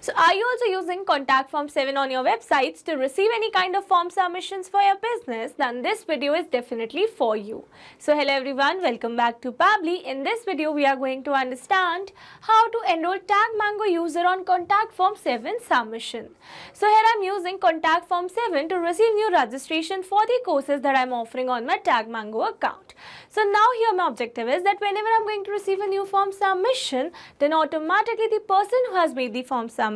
So are you also using Contact Form 7 on your websites to receive any kind of form submissions for your business? Then this video is definitely for you. So hello everyone, welcome back to Pabbly. In this video, we are going to understand how to enroll TagMango user on Contact Form 7 submission. So here I am using Contact Form 7 to receive new registration for the courses that I am offering on my TagMango account. So now here my objective is that whenever I am going to receive a new form submission, then automatically the person who has made the form submission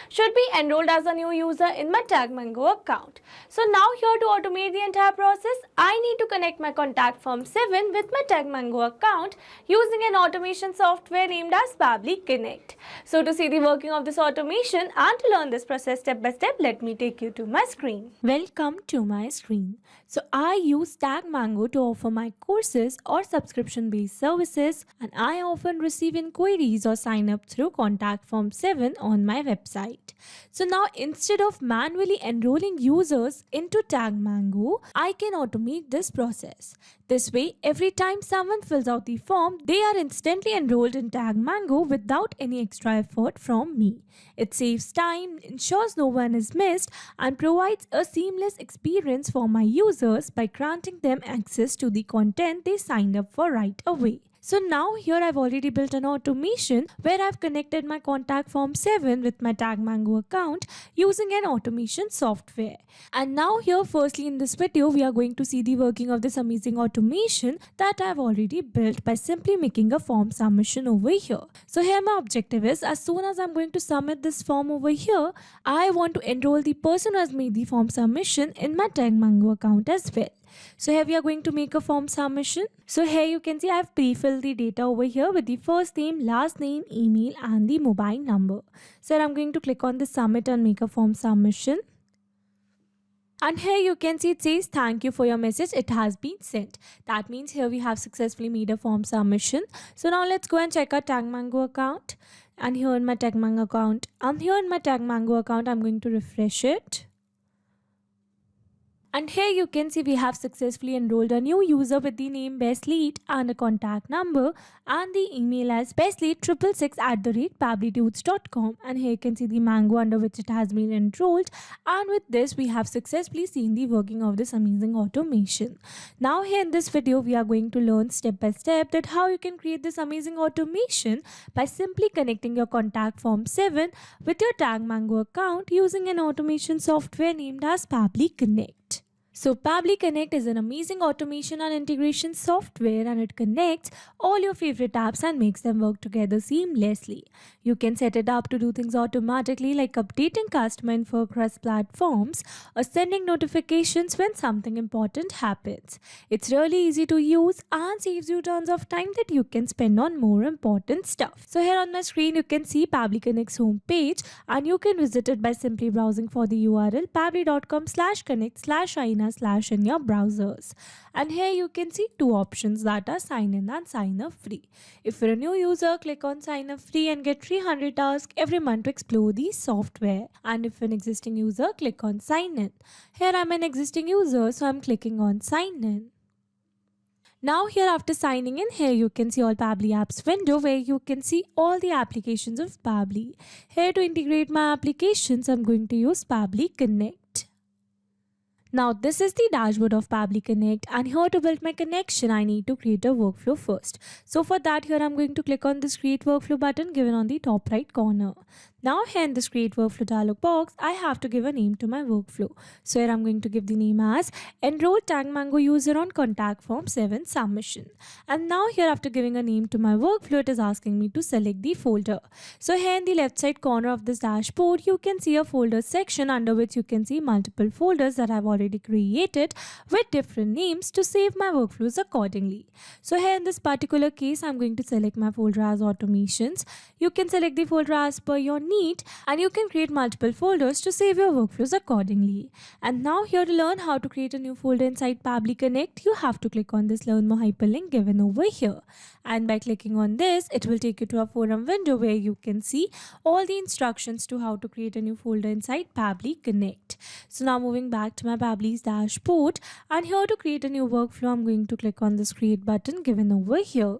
should be enrolled as a new user in my TagMango account. So now here to automate the entire process, I need to connect my Contact Form 7 with my TagMango account using an automation software named as Pabbly Connect. So to see the working of this automation and to learn this process step by step, let me take you to my screen. Welcome to my screen. So I use TagMango to offer my courses or subscription-based services, and I often receive inquiries or sign up through Contact Form 7 on my website. So now instead of manually enrolling users into TagMango, I can automate this process. This way, every time someone fills out the form, they are instantly enrolled in TagMango without any extra effort from me. It saves time, ensures no one is missed, and provides a seamless experience for my users by granting them access to the content they signed up for right away. So now here I've already built an automation where I've connected my Contact Form 7 with my TagMango account using an automation software. And now here firstly in this video we are going to see the working of this amazing automation that I've already built by simply making a form submission over here. So here my objective is, as soon as I'm going to submit this form over here, I want to enroll the person who has made the form submission in my TagMango account as well. So here we are going to make a form submission. So here you can see I have pre-filled the data over here with the first name, last name, email and the mobile number. So I'm going to click on the submit and make a form submission. And here you can see it says thank you for your message, it has been sent. That means here we have successfully made a form submission. So now let's go and check our TagMango account. And here in my TagMango account, I'm going to refresh it. And here you can see we have successfully enrolled a new user with the name bestlead and a contact number and the email as bestlead666@pabblydudes.com. And here you can see the mango under which it has been enrolled. And with this we have successfully seen the working of this amazing automation. Now here in this video we are going to learn step by step that how you can create this amazing automation by simply connecting your Contact Form 7 with your TagMango account using an automation software named as Pabbly Connect. So Pabbly Connect is an amazing automation and integration software, and it connects all your favorite apps and makes them work together seamlessly. You can set it up to do things automatically like updating customer info across platforms or sending notifications when something important happens. It's really easy to use and saves you tons of time that you can spend on more important stuff. So here on my screen you can see Pabbly Connect's homepage, and you can visit it by simply browsing for the URL pabbly.com/connect/ina/ in your browsers. And here you can see two options, that are sign in and sign up free. If you're a new user, click on sign up free and get 300 tasks every month to explore the software. And if you're an existing user, click on sign in. Here I'm an existing user, so I'm clicking on sign in. Now here after signing in, here you can see all Pabbly apps window where you can see all the applications of Pabbly. Here to integrate my applications, I'm going to use Pabbly Connect. Now this is the dashboard of Pabbly Connect, and here to build my connection I need to create a workflow first. So for that here I'm going to click on this create workflow button given on the top right corner. Now here in this create workflow dialog box I have to give a name to my workflow. So here I'm going to give the name as Enroll TagMango user on Contact Form 7 submission. And now here after giving a name to my workflow, it is asking me to select the folder. So here in the left side corner of this dashboard you can see a folder section under which you can see multiple folders that I've already created with different names to save my workflows accordingly. So here in this particular case I'm going to select my folder as automations. You can select the folder as per your need, and you can create multiple folders to save your workflows accordingly. And now here to learn how to create a new folder inside Pabbly Connect, you have to click on this learn more hyperlink given over here. And by clicking on this, it will take you to a forum window where you can see all the instructions to how to create a new folder inside Pabbly Connect. So now moving back to my Pabbly's dashboard, and here to create a new workflow, I'm going to click on this create button given over here.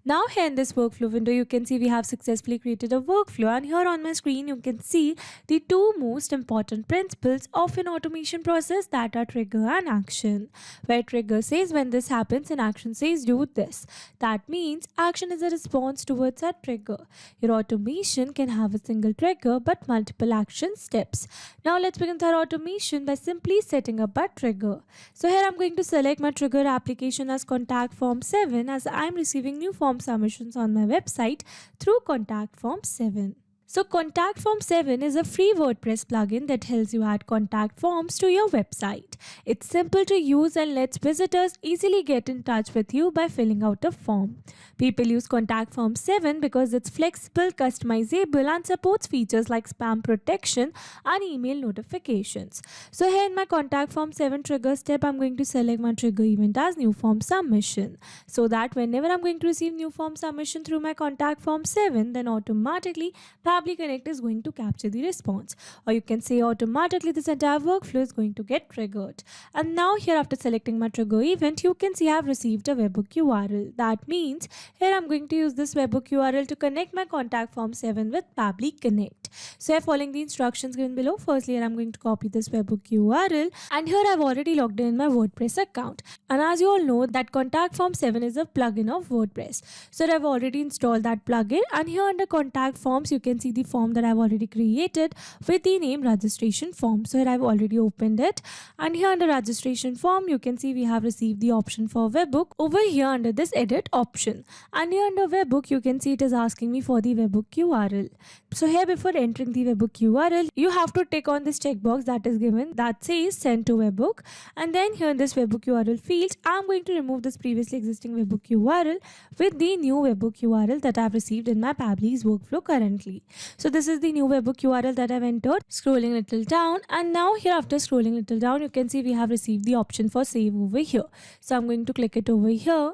Now here in this workflow window, you can see we have successfully created a workflow, and here on my screen you can see the two most important principles of an automation process, that are trigger and action. Where trigger says when this happens and action says do this. That means action is a response towards a trigger. Your automation can have a single trigger but multiple action steps. Now let's begin with our automation by simply setting up a trigger. So here I'm going to select my trigger application as contact form 7, as I'm receiving new form submissions on my website through contact form 7. So contact form 7 is a free WordPress plugin that helps you add contact forms to your website. It's simple to use and lets visitors easily get in touch with you by filling out a form. People use contact form 7 because it's flexible, customizable, and supports features like spam protection and email notifications. So here in my contact form 7 trigger step, I'm going to select my trigger event as new form submission, so that whenever I'm going to receive new form submission through my contact form 7, then automatically Pabbly Connect is going to capture the response, or you can say automatically this entire workflow is going to get triggered. And now here, after selecting my trigger event, you can see I have received a webhook URL. That means here I'm going to use this webhook URL to connect my contact form 7 with Pabbly Connect. So here, following the instructions given below, firstly here I'm going to copy this webhook URL, and here I've already logged in my WordPress account. And as you all know that contact form 7 is a plugin of WordPress. So I've already installed that plugin, and here under contact forms you can see the form that I've already created with the name registration form. So here I've already opened it, and here under registration form you can see we have received the option for webhook over here under this edit option, and here under webhook you can see it is asking me for the webhook URL. So here, before entering the webhook URL, you have to tick on this checkbox that is given that says send to webhook, and then here in this webhook URL field I'm going to remove this previously existing webhook URL with the new webhook URL that I've received in my Pabbly's workflow currently. So this is the new webhook URL that I've entered. Scrolling little down, and now here after scrolling little down you can see we have received the option for save over here. So I'm going to click it over here,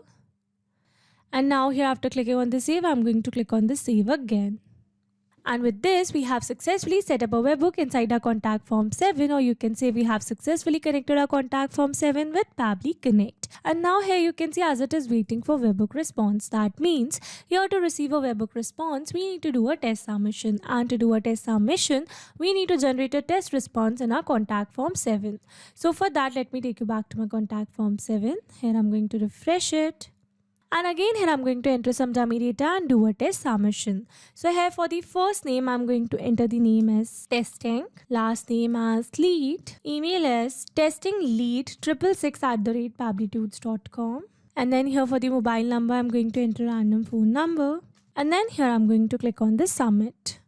and now here after clicking on the save I'm going to click on the save again. And with this, we have successfully set up a webhook inside our contact form 7, or you can say we have successfully connected our contact form 7 with Pabbly Connect. And now here you can see as it is waiting for webhook response. That means here to receive a webhook response, we need to do a test submission. And to do a test submission, we need to generate a test response in our contact form 7. So for that, let me take you back to my contact form 7. Here I'm going to refresh it. And again here I'm going to enter some dummy data and do a test submission. So here for the first name I'm going to enter the name as testing, last name as lead, email as testinglead666@pabblytudes.com, and then here for the mobile number I'm going to enter a random phone number, and then here I'm going to click on the submit.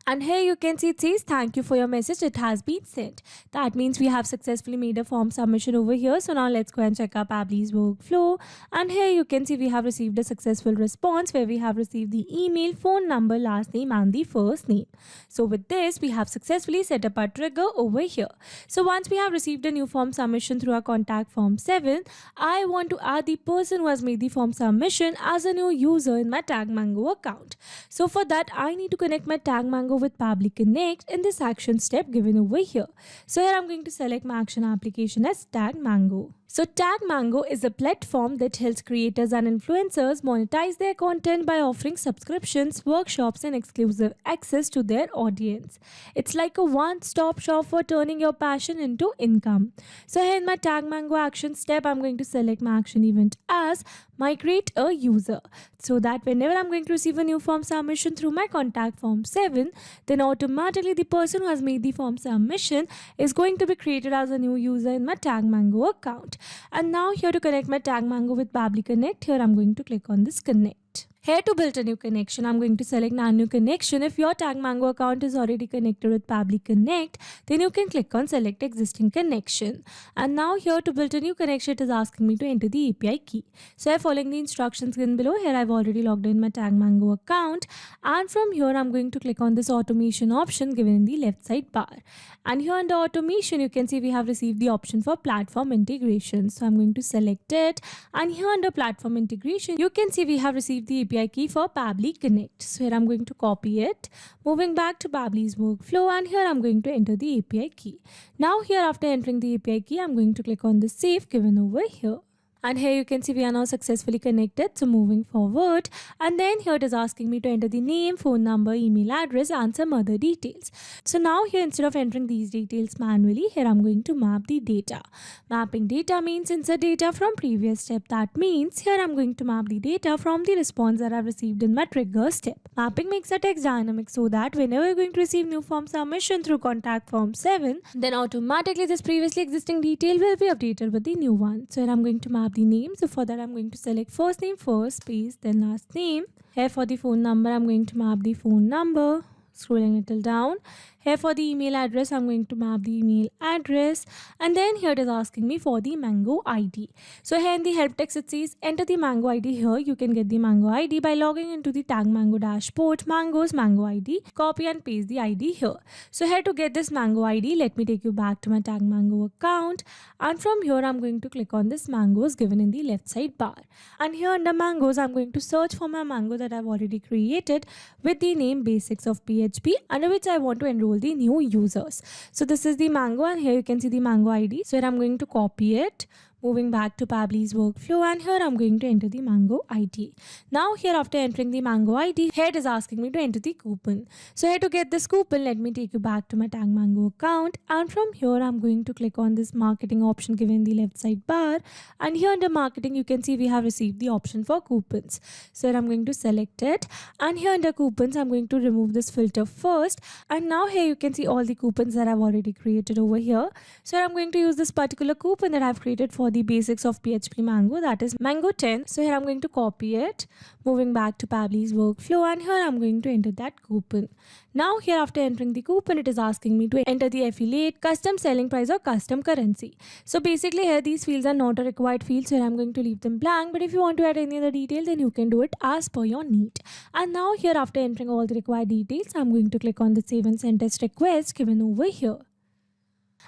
And here you can see it says thank you for your message, it has been sent. That means we have successfully made a form submission over here. So now let's go and check our Pabbly's workflow, and here you can see we have received a successful response where we have received the email, phone number, last name and the first name. So with this we have successfully set up our trigger over here. So once we have received a new form submission through our contact form 7, I want to add the person who has made the form submission as a new user in my TagMango account. So for that I need to connect my TagMango with Pabbly Connect in this action step given over here. So here I'm going to select my action application as TagMango. So TagMango is a platform that helps creators and influencers monetize their content by offering subscriptions, workshops and exclusive access to their audience. It's like a one-stop shop for turning your passion into income. So here in my TagMango action step, I'm going to select my action event as migrate a user, so that whenever I'm going to receive a new form submission through my contact form 7, then automatically the person who has made the form submission is going to be created as a new user in my TagMango account. And now here to connect my TagMango with Pabbly Connect, here I'm going to click on this connect. Here to build a new connection, I'm going to select add new connection. If your TagMango account is already connected with Pabbly Connect, then you can click on select existing connection. And now here to build a new connection, it is asking me to enter the API key. So following the instructions given below, here I've already logged in my TagMango account. And from here, I'm going to click on this automation option given in the left side bar. And here under automation, you can see we have received the option for platform integration. So I'm going to select it. And here under platform integration, you can see we have received the API key for Pabbly Connect. So here I'm going to copy it, moving back to Pabbly's workflow, and here I'm going to enter the API key. Now here after entering the API key, I'm going to click on the save given over here. And here you can see we are now successfully connected. So moving forward, and then here it is asking me to enter the name, phone number, email address and some other details. So now here, instead of entering these details manually, here I'm going to map the data. Mapping data means insert data from previous step. That means here I'm going to map the data from the response that I've received in my trigger step. Mapping makes the text dynamic so that whenever you're going to receive new form submission through contact form 7, then automatically this previously existing detail will be updated with the new one. So here I'm going to map the name. So for that I'm going to select first name first, space, then last name. Here for the phone number I'm going to map the phone number, scrolling a little down. Here for the email address I'm going to map the email address, and then here it is asking me for the Mango ID. So here in the help text it says enter the Mango ID. Here you can get the Mango ID by logging into the TagMango dashboard, Mango's Mango ID, copy and paste the ID here. So here to get this Mango ID, let me take you back to my TagMango account, and from here I'm going to click on this Mangoes given in the left side bar, and here under Mangoes I'm going to search for my Mango that I've already created with the name Basics of PHP, under which I want to enroll the new users. So this is the Mango, and here you can see the Mango ID. So here I'm going to copy it, moving back to Pabbly's workflow, and here I'm going to enter the Mango ID. Now here, after entering the Mango ID, here it is asking me to enter the coupon. So here to get this coupon, let me take you back to my TagMango account, and from here I'm going to click on this marketing option given in the left side bar, and here under marketing you can see we have received the option for coupons. So here I'm going to select it, and here under coupons I'm going to remove this filter first, and now here you can see all the coupons that I've already created over here. So here I'm going to use this particular coupon that I've created for the Basics of PHP Mango, that is Mango 10. So here I'm going to copy it, moving back to Pabbly's workflow, and here I'm going to enter that coupon. Now here, after entering the coupon, it is asking me to enter the affiliate, custom selling price or custom currency. So basically here these fields are not a required field, so here I'm going to leave them blank, but if you want to add any other detail then you can do it as per your need. And now here, after entering all the required details, I'm going to click on the save and send test request given over here.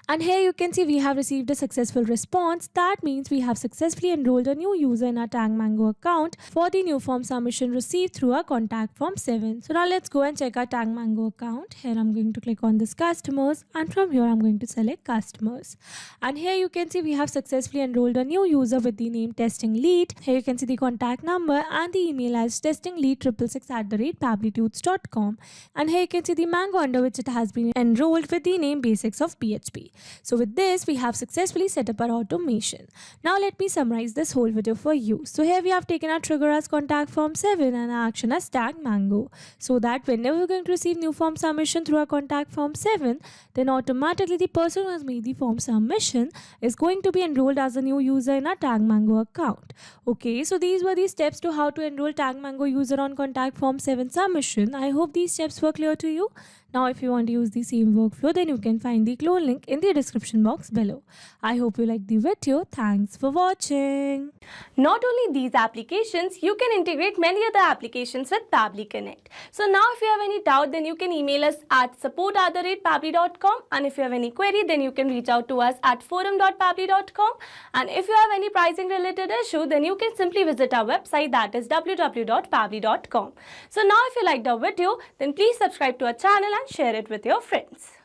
And here you can see we have received a successful response. That means we have successfully enrolled a new user in our TagMango account for the new form submission received through our contact form 7. So now let's go and check our TagMango account. Here I'm going to click on this customers, and from here I'm going to select customers. And here you can see we have successfully enrolled a new user with the name testing lead. Here you can see the contact number and the email as testinglead666@pabblytunes.com. And here you can see the Mango under which it has been enrolled with the name Basics of PHP. So with this, we have successfully set up our automation. Now let me summarize this whole video for you. So here we have taken our trigger as contact form 7 and our action as TagMango, so that whenever we're going to receive new form submission through our contact form 7, then automatically the person who has made the form submission is going to be enrolled as a new user in our TagMango account. Okay, so these were the steps to how to enroll TagMango user on contact form 7 submission. I hope these steps were clear to you. Now if you want to use the same workflow, then you can find the clone link in the description box below. I hope you liked the video. Thanks for watching. Not only these applications, you can integrate many other applications with Pabbly Connect. So now if you have any doubt, then you can email us at support@pabbly.com, and if you have any query, then you can reach out to us at forum.pabbly.com, and if you have any pricing related issue, then you can simply visit our website, that is www.pabbly.com. So now if you liked our video, then please subscribe to our channel and share it with your friends.